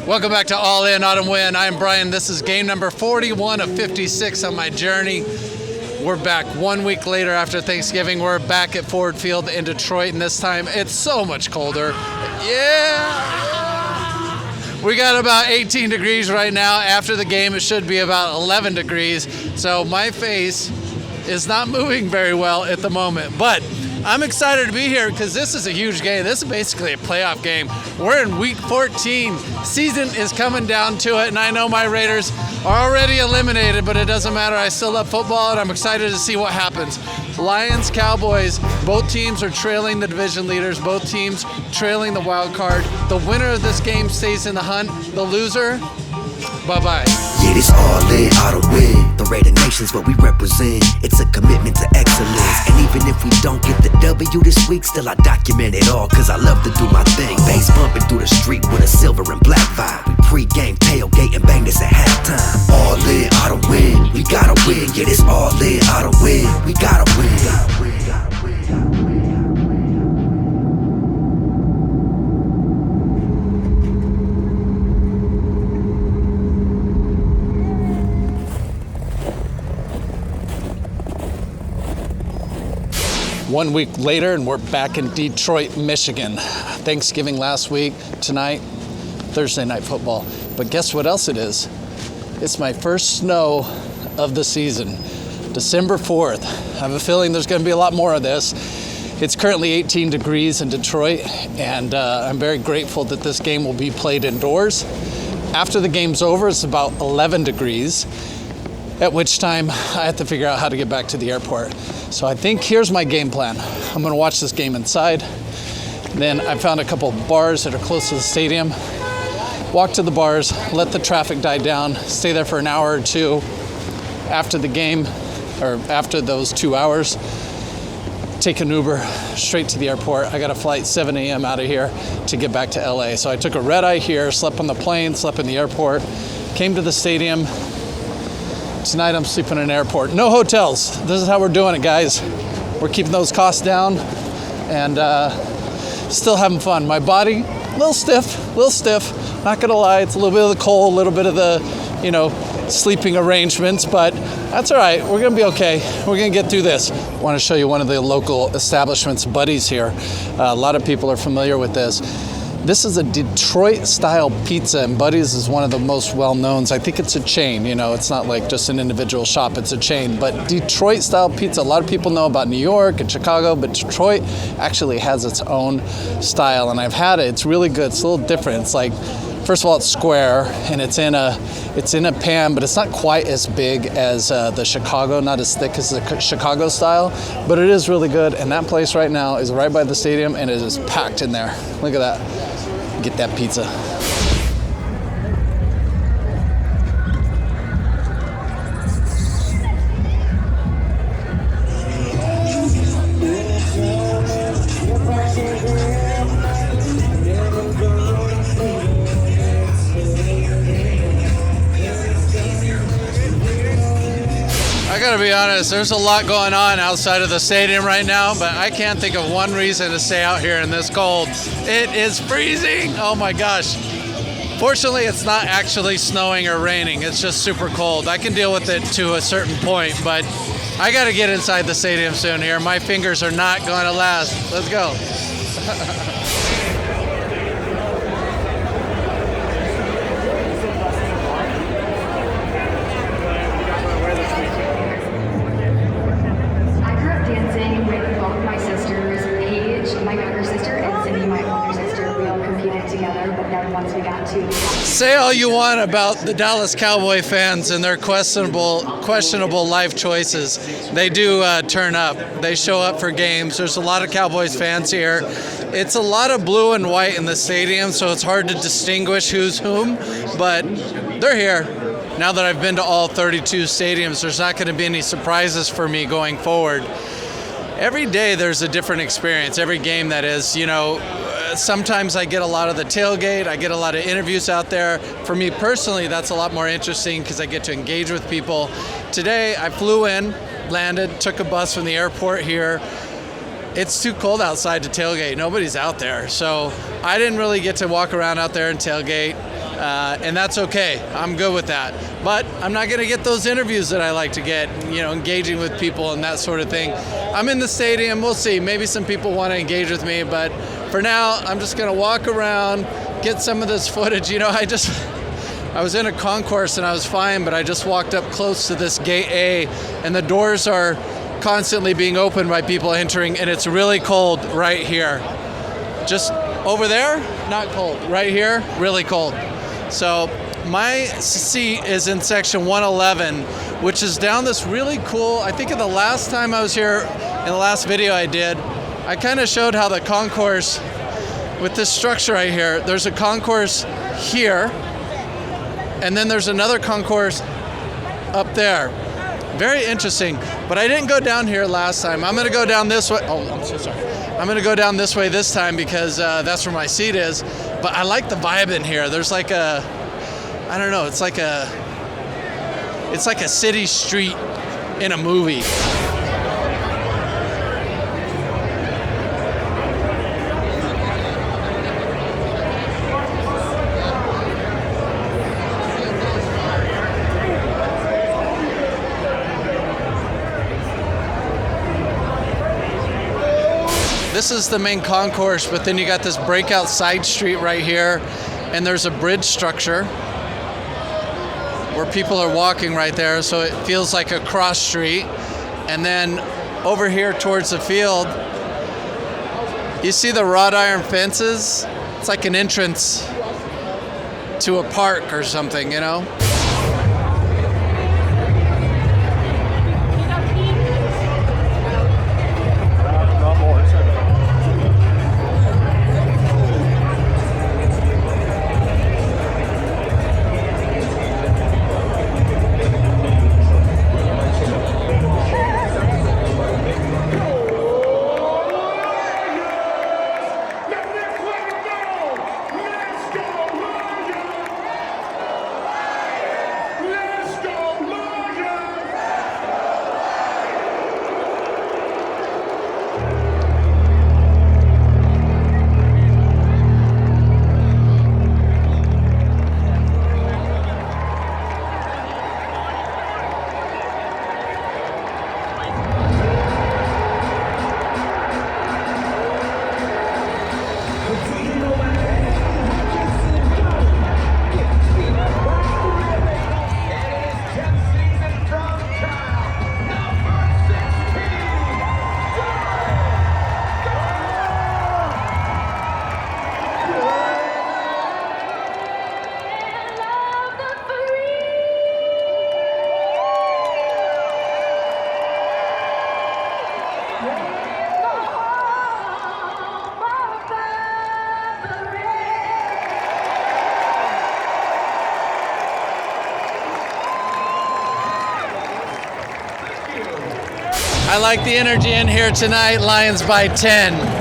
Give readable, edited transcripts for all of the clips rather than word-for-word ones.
Welcome back to All In Autumn Win. I'm Brian. This is game number 41 of 56 on my journey. We're back 1 week later after Thanksgiving. We're back at Ford Field in Detroit, and this time it's so much colder. Yeah! We got about 18 degrees right now. After the game, it should be about 11 degrees. So my face is not moving very well at the moment. But I'm excited to be here because this is a huge game. This is basically a playoff game. We're in week 14. Season is coming down to it, and I know my Raiders are already eliminated, but it doesn't matter. I still love football, and I'm excited to see what happens. Lions, Cowboys, both teams are trailing the division leaders. Both teams trailing the wild card. The winner of this game stays in the hunt. The loser, bye-bye. Yeah, this all in, autumn win. The Raider Nation's what we represent. It's a commitment to excellence. And even if we don't get the W this week, still I document it all, cause I love to do my thing. Bass bumping through the street with a silver and black vibe. We pre-game, tailgate, and bang this at halftime. All in, autumn win. We gotta win. Yeah, this all in, autumn win. We gotta win. One week later, and we're back in Detroit, Michigan. Thanksgiving last week, tonight, Thursday night football. But guess what else it is? It's my first snow of the season, December 4th. I have a feeling there's going to be a lot more of this. It's currently 18 degrees in Detroit, and I'm very grateful that this game will be played indoors. After the game's over, it's about 11 degrees, at which time I have to figure out how to get back to the airport. So I think here's my game plan. I'm gonna watch this game inside. Then I found a couple of bars that are close to the stadium. Walk to the bars, let the traffic die down, stay there for an hour or two. After the game, or after those 2 hours, take an Uber straight to the airport. I got a flight 7 a.m. out of here to get back to LA. So I took a red eye here, slept on the plane, slept in the airport, came to the stadium. Tonight I'm sleeping in an airport. No hotels. This is how we're doing it, guys. We're keeping those costs down and still having fun. My body, a little stiff. Not gonna lie, it's a little bit of the cold, a little bit of the, sleeping arrangements, but that's all right. We're gonna be okay. We're gonna get through this. I wanna show you one of the local establishments, Buddy's here. A lot of people are familiar with this. This is a Detroit-style pizza, and Buddy's is one of the most well-knowns. I think it's a chain, it's not like just an individual shop, it's a chain. But Detroit-style pizza, a lot of people know about New York and Chicago, but Detroit actually has its own style, and I've had it. It's really good. It's a little different. It's like, first of all, it's square, and it's in a pan, but it's not quite as big as the Chicago, not as thick as the Chicago style, but it is really good. And that place right now is right by the stadium, and it is packed in there. Look at that. Get that pizza. I gotta be honest, there's a lot going on outside of the stadium right now, but I can't think of one reason to stay out here in this cold. It is freezing! Oh my gosh. Fortunately, it's not actually snowing or raining. It's just super cold. I can deal with it to a certain point, but I gotta get inside the stadium soon here. My fingers are not gonna last. Let's go. Say all you want about the Dallas Cowboy fans and their questionable life choices. They do turn up. They show up for games. There's a lot of Cowboys fans here. It's a lot of blue and white in the stadium, so it's hard to distinguish who's whom, but they're here. Now that I've been to all 32 stadiums, there's not going to be any surprises for me going forward. Every day there's a different experience. Every game, that is, sometimes I get a lot of the tailgate. I get a lot of interviews out there. For me personally, that's a lot more interesting because I get to engage with people. Today, I flew in, landed, took a bus from the airport here. It's too cold outside to tailgate. Nobody's out there. So I didn't really get to walk around out there and tailgate. and that's okay. I'm good with that. But I'm not going to get those interviews that I like to get, engaging with people and that sort of thing. I'm in the stadium. We'll see. Maybe some people want to engage with me, but for now, I'm just going to walk around, get some of this footage. I was in a concourse and I was fine, but I just walked up close to this gate A, and the doors are constantly being opened by people entering, and it's really cold right here. Just over there, not cold. Right here, really cold. So my seat is in section 111, which is down this really cool, I think the last time I was here, in the last video I did, I kind of showed how the concourse, with this structure right here, there's a concourse here, and then there's another concourse up there. Very interesting, but I didn't go down here last time. I'm gonna go down this way. Oh, I'm so sorry. I'm gonna go down this way this time because that's where my seat is. But I like the vibe in here. There's like I don't know, it's like a city street in a movie. This is the main concourse, but then you got this breakout side street right here, and there's a bridge structure where people are walking right there, so it feels like a cross street. And then over here towards the field, you see the wrought iron fences? It's like an entrance to a park or something, I like the energy in here tonight. Lions by 10.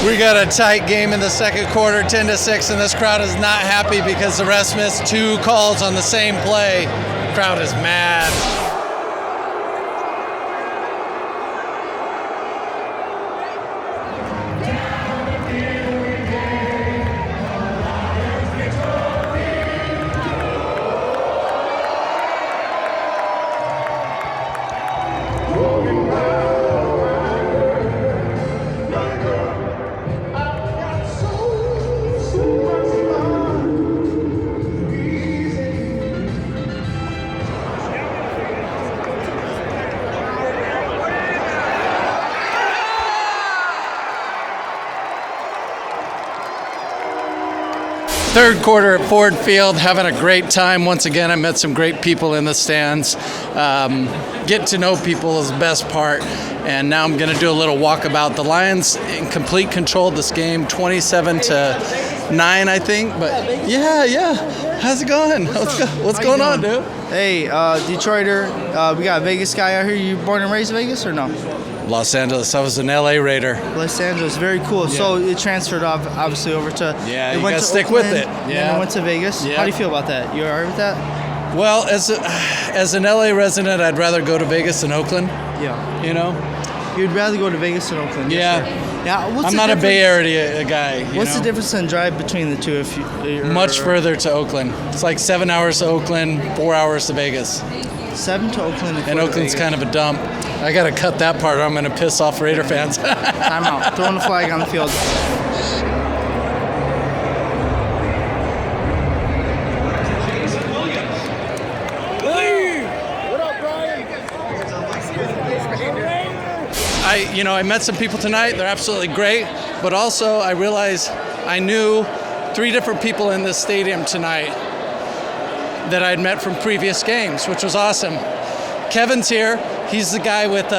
We got a tight game in the second quarter, 10-6, and this crowd is not happy because the refs missed 2 calls on the same play. Crowd is mad. Third quarter at Ford Field, having a great time. Once again, I met some great people in the stands. Getting to know people is the best part. And now I'm going to do a little walkabout. The Lions in complete control of this game, 27-10. 9, I think. But yeah. How's it going? What's going on, dude? Hey, Detroiter, we got a Vegas guy out here. You born and raised in Vegas or no? Los Angeles. I was an LA Raider. Los Angeles, very cool. Yeah. So it transferred off, obviously, over to. Yeah, it you went gotta to stick Oakland, with it. And Yeah. then it went to Vegas. Yeah. How do you feel about that? You alright with that? Well, as an LA resident, I'd rather go to Vegas than Oakland. Yeah. You know. You'd rather go to Vegas than Oakland. Yeah. Yes, sir. Yeah. What's I'm the not a Bay difference- Area guy. What's the difference in drive between the two? If you Much further to Oakland. It's like 7 hours to Oakland, 4 hours to Vegas. 7 to Oakland. And Oakland's kind of a dump. I got to cut that part or I'm going to piss off Raider fans. Time out. Throwing the flag on the field. I met some people tonight. They're absolutely great. But also, I realized I knew 3 different people in this stadium tonight that I'd met from previous games, which was awesome. Kevin's here. He's the guy with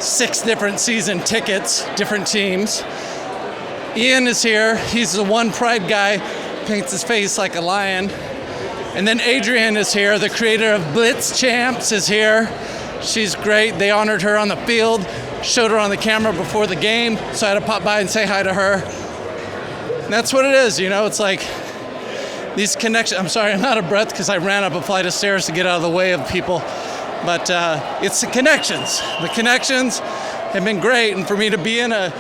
6 different season tickets, different teams. Ian is here. He's the one pride guy, paints his face like a lion. And then Adrian is here, the creator of Blitz Champs is here. She's great. They honored her on the field, showed her on the camera before the game, so I had to pop by and say hi to her. And that's what it is, it's like these connections. I'm sorry, I'm out of breath because I ran up a flight of stairs to get out of the way of people. But it's the connections. The connections have been great. And for me to be in a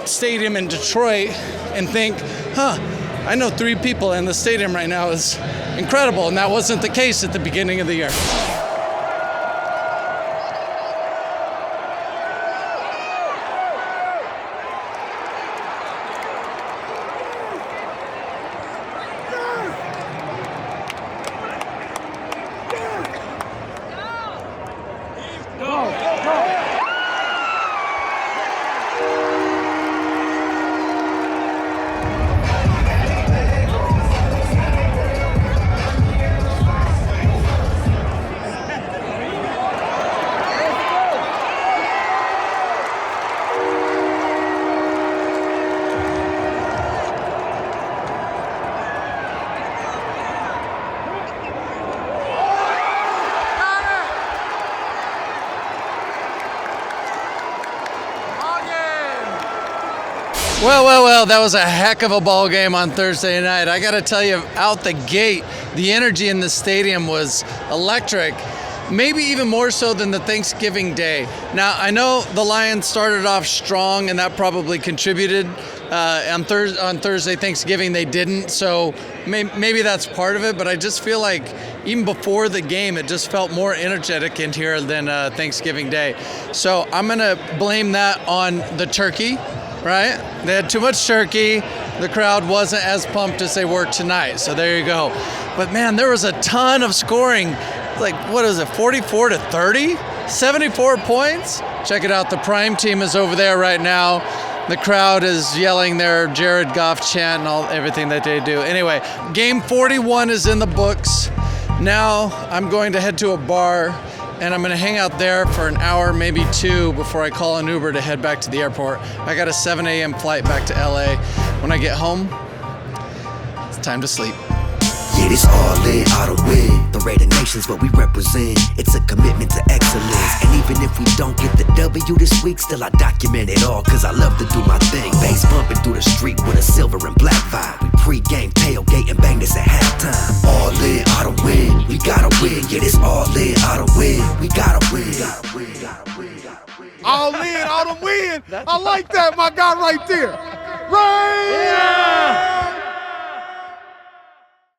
stadium in Detroit and think, I know 3 people in the stadium right now is incredible. And that wasn't the case at the beginning of the year. Well, that was a heck of a ball game on Thursday night. I got to tell you, out the gate, the energy in the stadium was electric, maybe even more so than the Thanksgiving Day. Now, I know the Lions started off strong, and that probably contributed. On Thursday, Thanksgiving, they didn't, so maybe that's part of it, but I just feel like even before the game, it just felt more energetic in here than Thanksgiving Day. So I'm going to blame that on the turkey. Right? They had too much turkey. The crowd wasn't as pumped as they were tonight. So there you go. But man, there was a ton of scoring. Like, what is it, 44-30? 74 points? Check it out. The Prime team is over there right now. The crowd is yelling their Jared Goff chant and everything that they do. Anyway, game 41 is in the books. Now I'm going to head to a bar. And I'm going to hang out there for an hour, maybe 2, before I call an Uber to head back to the airport. I got a 7 a.m. flight back to LA. When I get home, it's time to sleep. Yeah, this all in, all the way. The Raider Nation's what we represent. It's a commitment to excellence. And even if we don't get the W this week, still I document it all, cause I love to do my thing. Bass bumping through the street with a silver and black vibe. We pre-game, tailgate, and bang this at halftime. All in, all the win. We gotta win. Yeah, this all in, all the win. We gotta win. All in, all the win. I like that, my guy right there. Right. Yeah.